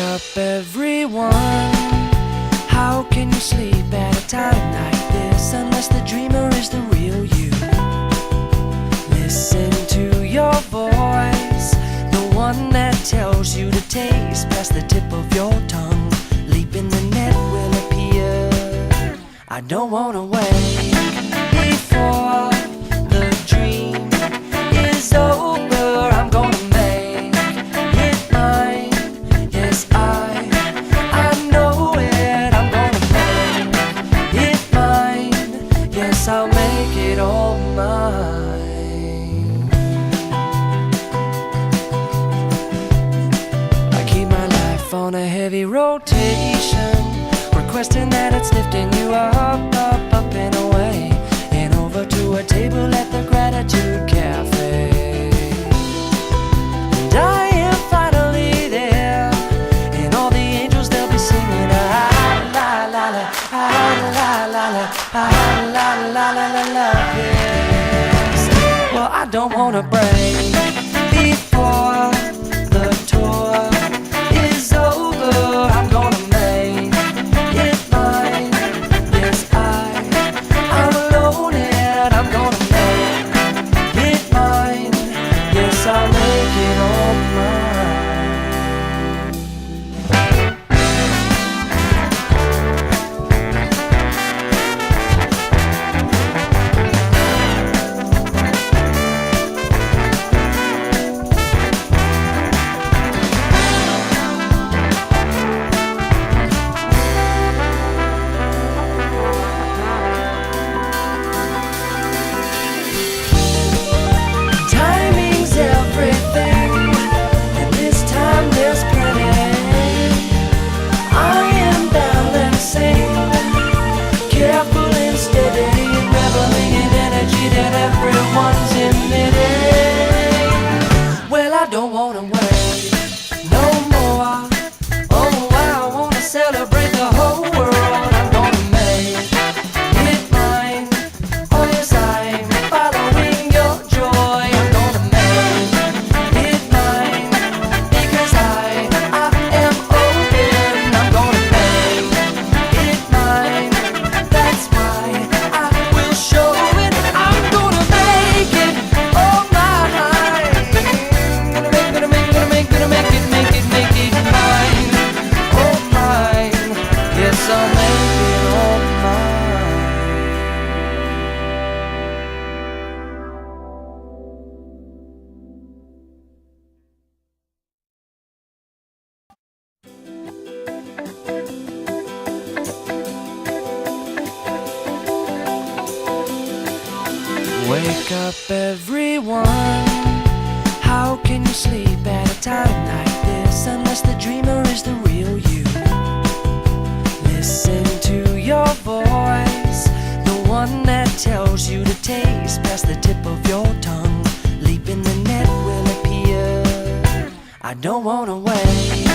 up everyone. How can you sleep at a time like this unless the dreamer is the real you? Listen to your voice, the one that tells you to taste past the tip of your tongue. Leap in the net will appear. I don't wanna wait before the dream is over. I'm gonna make it mine. Yes, I know it. I'm gonna make it mine. Yes, I'll make it all mine. I keep my life on a heavy rotation, requesting that it's lifting you up, up, up and away, and over to a table at the Gratitude Cafe. And I am finally there, and all the angels, they'll be singing ah la la la, ah la la la, ah la la la la la. Yes. Well, I don't wanna break before the tour is over. I'm gonna make it mine. Yes, I'm alone and I'm gonna make it mine. Yes, I'll make it all mine. Timing's everything, and this time there's plenty. I am balancing, careful and steady, reveling in energy that everyone's emitting. Well, I don't wanna wait no more. Oh, I wanna celebrate the whole world. I'm gonna make it mine. Oh, yes, I'm following your joy. I'm gonna make it mine because I am open. I'm gonna make it mine. That's why I will show it. I'm gonna make it all mine. Gonna make it mine. Oh, mine. Yes, I'll make it all mine. Wake up everyone. How can you sleep at a time like this unless the dreamer is the real you? Listen to your voice, the one that tells you to taste past the tip of your tongue. Leap in the net will appear. I don't wanna wait